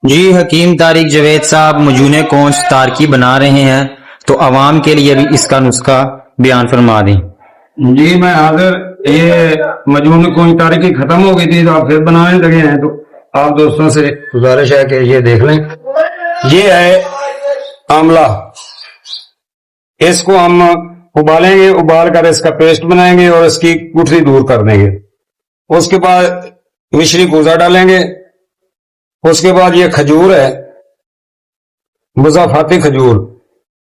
जी हकीम तारिक जवेद साहब मजूने कौंस तारकी बना रहे हैं, तो आवाम के लिए भी इसका नुस्खा बयान फरमा दें। जी मैं अगर ये मजमून कोई तारीखी खत्म हो गई थी तो आप फिर बनाने लगे हैं, तो आप दोस्तों से गुजारिश है कि ये देख लें। ये है आंवला, इसको हम उबालेंगे, उबाल कर इसका पेस्ट बनाएंगे और इसकी गुठली दूर कर देंगे। उसके बाद मिश्री गूजा डालेंगे। उसके बाद ये खजूर है, मुजाफाती खजूर,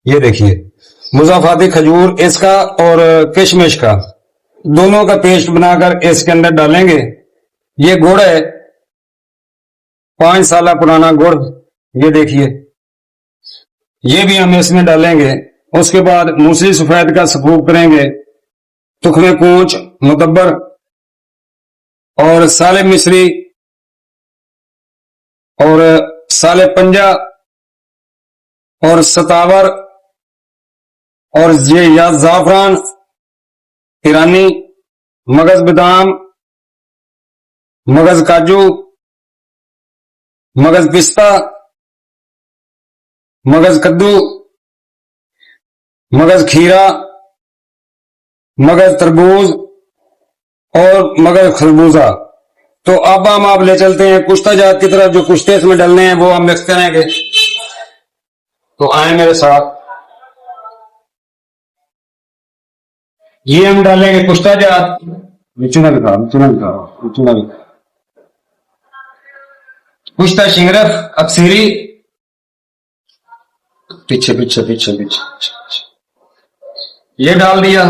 ये देखिए मुजाफाती खजूर, इसका और किशमिश का दोनों का पेस्ट बनाकर इसके अंदर डालेंगे। ये गुड़ है, 5 साल पुराना गुड़, ये देखिए ये भी हम इसमें डालेंगे। उसके बाद मूसली सफेद का सफूक करेंगे, तुखमे कूच, मुतब्बर और साले मिश्री और साले पंजा और सतावर और ये या जाफरान, ईरानी, मगज बादाम, मगज काजू, मगज पिस्ता, मगज कद्दू, मगज खीरा, मगज तरबूज और मगज खरबूजा। तो अब हम आप ले चलते हैं कुश्ता जात की तरफ। जो कुश्ते इसमें डालने हैं वो हम मिक्स करेंगे, तो आए मेरे साथ। ये हम डालेंगे कुश्ता जात, चुना दिखा, चुना दिखा, चुना दिखा, कुश्ता शिंगरफ अक्सीरी, पीछे पीछे पीछे पीछे, ये डाल दिया।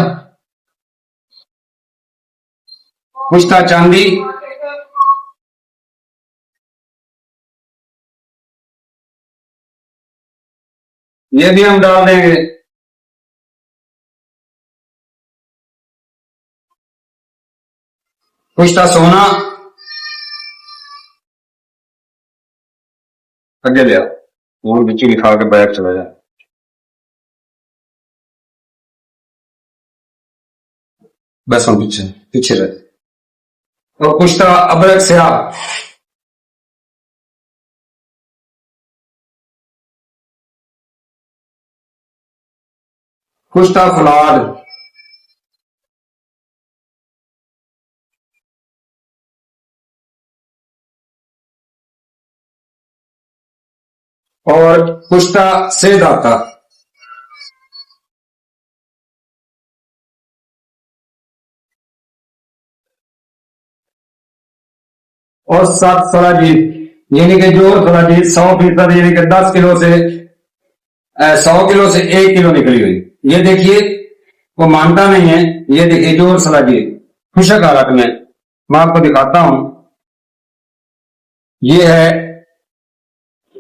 कुश्ता चांदी, ये भी हम डाल देंगे। कुश्ता सोना, आगे ले आओ, वो बिच्ची लिखा के बैग चला जाए। बस हम पीछे पीछे रहे। और कुश्ता अबरक स्याह, कुश्ता फलाद, और कुश्ता सेदाता, और 7 फराजीत, यानी कि जो फराजीत 100%, यानी कि 10 किलो से 100 किलो से 1 किलो निकली हुई। ये देखिए वो मानता नहीं है। ये देखिए जोर सलाजीत खुशक हालत में, मैं आपको दिखाता हूं। ये है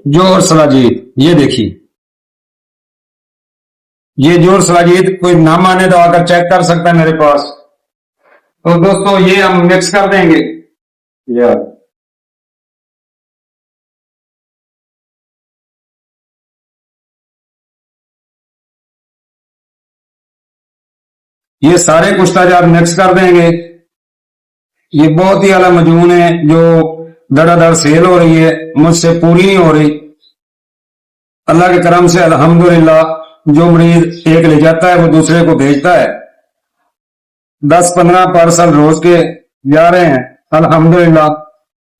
जोर सलाजीत, ये देखिए ये जोर सलाजीत, कोई ना माने तो आकर चेक कर सकता है मेरे पास। तो दोस्तों ये हम मिक्स कर देंगे। ये सारे कुश्ताजात मिक्स कर देंगे। ये बहुत ही आला मजून है जो धड़ाधड़ सेल हो रही है, मुझसे पूरी नहीं हो रही। अल्लाह के करम से अल्हम्दुलिल्लाह, जो मरीज एक ले जाता है वो दूसरे को भेजता है। 10-15 पार्सल रोज के जा रहे हैं अल्हम्दुलिल्लाह,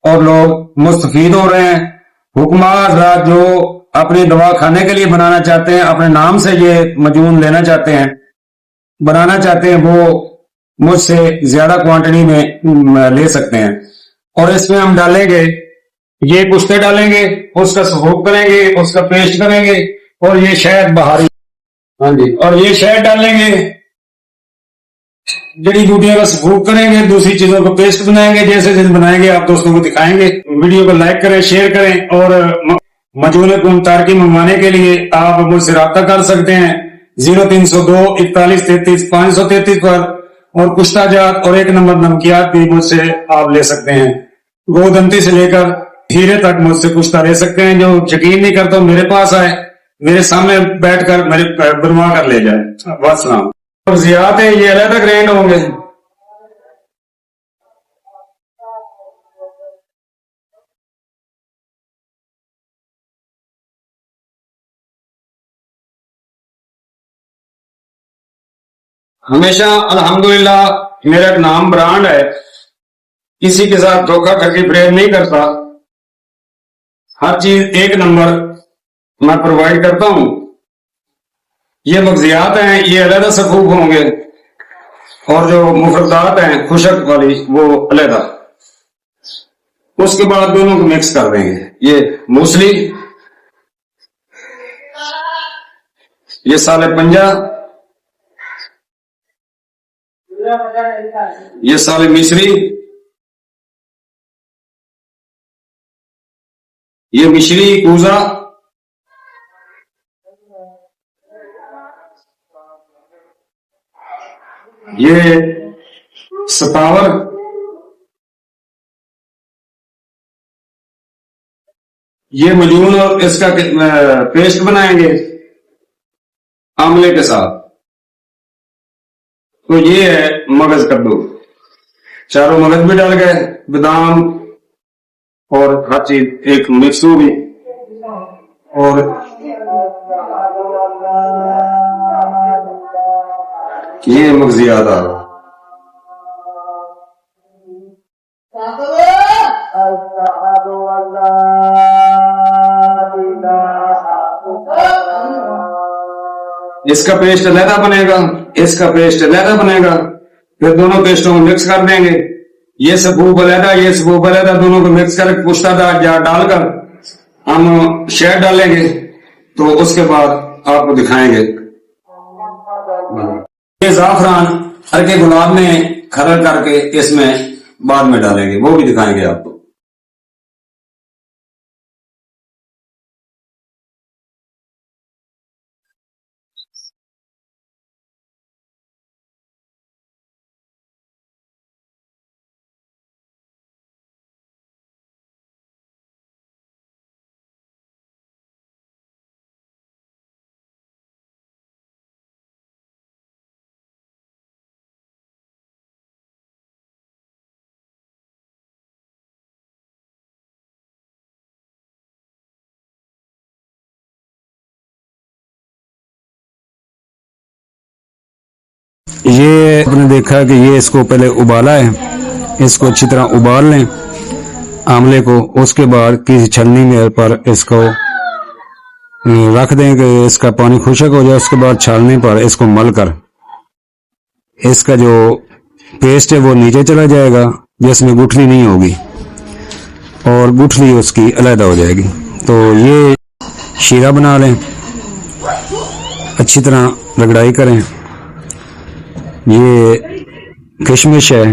और लोग मुस्तफीद हो रहे हैं। हुक्मा हज़रात जो अपनी दवा खाने के लिए बनाना चाहते हैं, अपने नाम से ये मजून लेना चाहते हैं, बनाना चाहते हैं, वो मुझसे ज्यादा क्वांटिटी में ले सकते हैं। और इसमें हम डालेंगे, ये कुश्ते डालेंगे, उसका सफूक करेंगे, उसका पेस्ट करेंगे, और ये शहद बहारी, हाँ जी, और ये शहद डालेंगे, जड़ी बूटियों का सफूक करेंगे, दूसरी चीजों को पेस्ट बनाएंगे। जैसे जैसे बनाएंगे आप दोस्तों को दिखाएंगे। वीडियो को लाइक करें, शेयर करें, और मजून कुन तारकी मंगवाने के लिए आप मुझसे रब्ता कर सकते हैं 0302 41 33 533 पर। और कुश्ताजात और 1 नंबर नमकियात भी मुझसे आप ले सकते हैं। गोदंती से लेकर हीरे तक मुझसे कुश्ता ले सकते हैं। जो यकीन नहीं करता मेरे पास आए, मेरे सामने बैठकर मेरे बनवा कर ले जाए। वस्सलाम। और जियात है, ये अलग ग्रैंड होंगे। हमेशा अल्हम्दुलिल्लाह मेरा एक नाम ब्रांड है, किसी के साथ धोखा ठगी प्रेम नहीं करता, हर चीज एक नंबर मैं प्रोवाइड करता हूं। ये मगजियात हैं ये अलहदा सफूफ होंगे और जो मुफरदात हैं खुशक वाली वो अलहदा। उसके बाद दोनों को मिक्स कर देंगे। ये मूसली, ये साले पंजा, ये साले मिश्री, ये मिश्री कूजा, ये सतावर, ये मजून और इसका पेस्ट बनाएंगे आमले के साथ। तो ये है मगज कद्दू, चारों मगज भी डाल गए, बादाम और हर चीज एक मिक्स होगी। और ये मगजियात आ गए। इसका पेस्ट अलहदा बनेगा, इसका पेस्ट अलहदा बनेगा, फिर दोनों पेस्टों को मिक्स कर देंगे। ये सबूब अलहदा, ये सबूब अलहदा, दोनों को मिक्स करके पुश्तादार जार डालकर हम शहद डालेंगे। तो उसके बाद आपको दिखाएंगे। ये जाफरान हल्के गुलाब में खरल करके इसमें बाद में डालेंगे, वो भी दिखाएंगे आपको। ये आपने देखा कि ये इसको पहले उबाला है, इसको अच्छी तरह उबाल लें आमले को। उसके बाद किसी छलनी में पर इसको रख दें कि इसका पानी खुशक हो जाए। उसके बाद छालने पर इसको मल कर इसका जो पेस्ट है वो नीचे चला जाएगा, जिसमें गुठली नहीं होगी और गुठली उसकी अलहदा हो जाएगी। तो ये शीरा बना लें, अच्छी तरह रगड़ाई करें। ये किशमिश है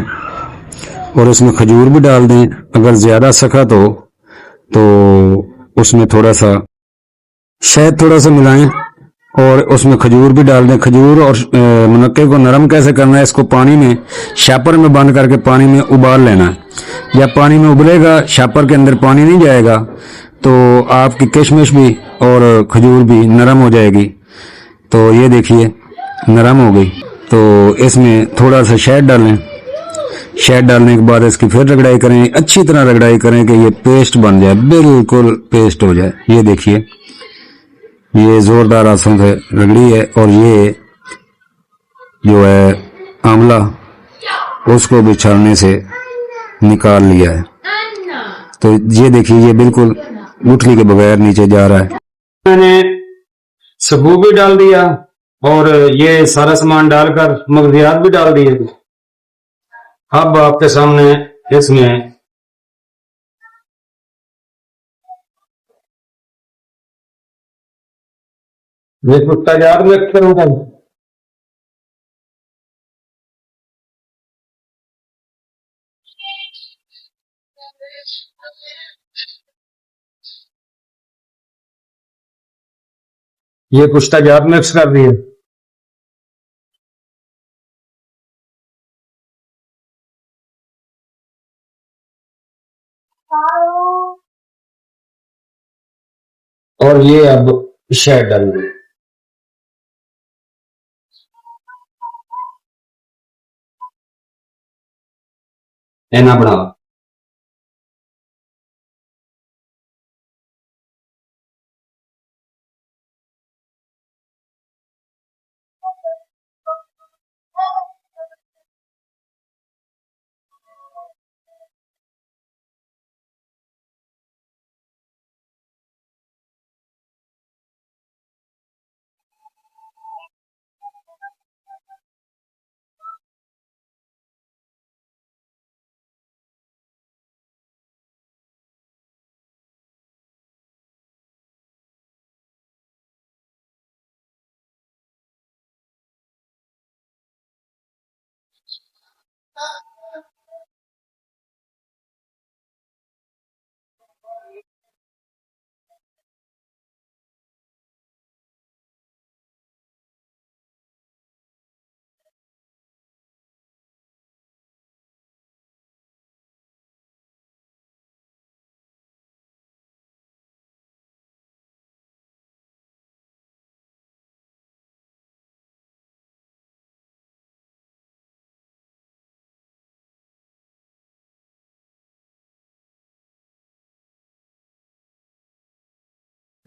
और उसमें खजूर भी डाल दें, अगर ज्यादा सख्त हो तो उसमें थोड़ा सा शहद थोड़ा सा मिलाएं और उसमें खजूर भी डाल दें। खजूर और मुनक्के को नरम कैसे करना है, इसको पानी में शापर में बंद करके पानी में उबाल लेना है। जब पानी में उबलेगा, शापर के अंदर पानी नहीं जाएगा, तो आपकी किशमिश भी और खजूर भी नरम हो जाएगी। तो ये देखिए नरम हो गई। तो इसमें थोड़ा सा शहद डालें, शहद डालने के बाद इसकी फिर रगड़ाई करें, अच्छी तरह रगड़ाई करें कि ये पेस्ट बन जाए, बिल्कुल पेस्ट हो जाए। ये देखिए ये जोरदार हाथों से रगड़ी है और ये जो है आंवला उसको भी छालने से निकाल लिया है। तो ये देखिए ये बिल्कुल गुठली के बगैर नीचे जा रहा है। मैंने सबूत भी डाल दिया और ये सारा सामान डालकर मगजियात भी डाल दिए। अब आपके सामने इसमें ये कुत्ता याद में करूंगा। ये कुश्ता जात मिक्स कर दिए। और ये अब शहद डाल दिए। ऐना बना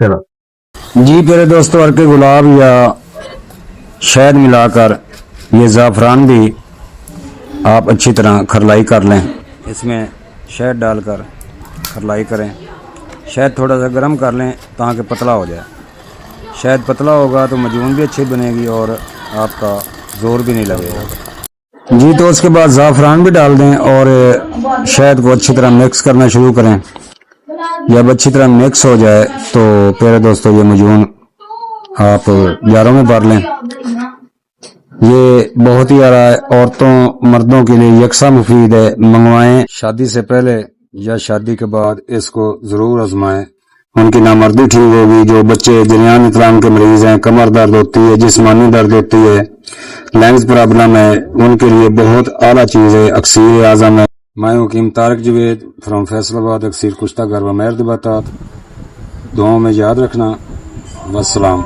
चलो जी प्यारे दोस्तों, अर्के गुलाब या शहद मिलाकर ये ज़ाफ़रान भी आप अच्छी तरह खरलाई कर लें। इसमें शहद डालकर खरलाई करें। शहद थोड़ा सा गर्म कर लें ताकि पतला हो जाए। शहद पतला होगा तो मजून भी अच्छी बनेगी और आपका जोर भी नहीं लगेगा जी। तो उसके बाद ज़ाफ़रान भी डाल दें और शहद को अच्छी तरह मिक्स करना शुरू करें। जब अच्छी तरह मिक्स हो जाए तो प्यारे दोस्तों ये मजून आप जारों में भर लें। ये बहुत ही औरतों मर्दों के लिए यकसा मुफीद है। मंगवाएं। शादी से पहले या शादी के बाद इसको जरूर आजमाएं। उनकी नामर्दी ठीक होगी। जो बच्चे जरियान इतलाम के मरीज हैं, कमर दर्द होती है, जिस्मानी दर्द होती है, लैंग्स प्रॉब्लम है, उनके लिए बहुत आला चीज है अक्सीर आजम है। मैं हकीम तारिक जवेद फ्रॉम फैसलाबाद, अक्सीर कुश्ता गरबा मेहर दिबातात। दुआओं में याद रखना। वस्सलाम।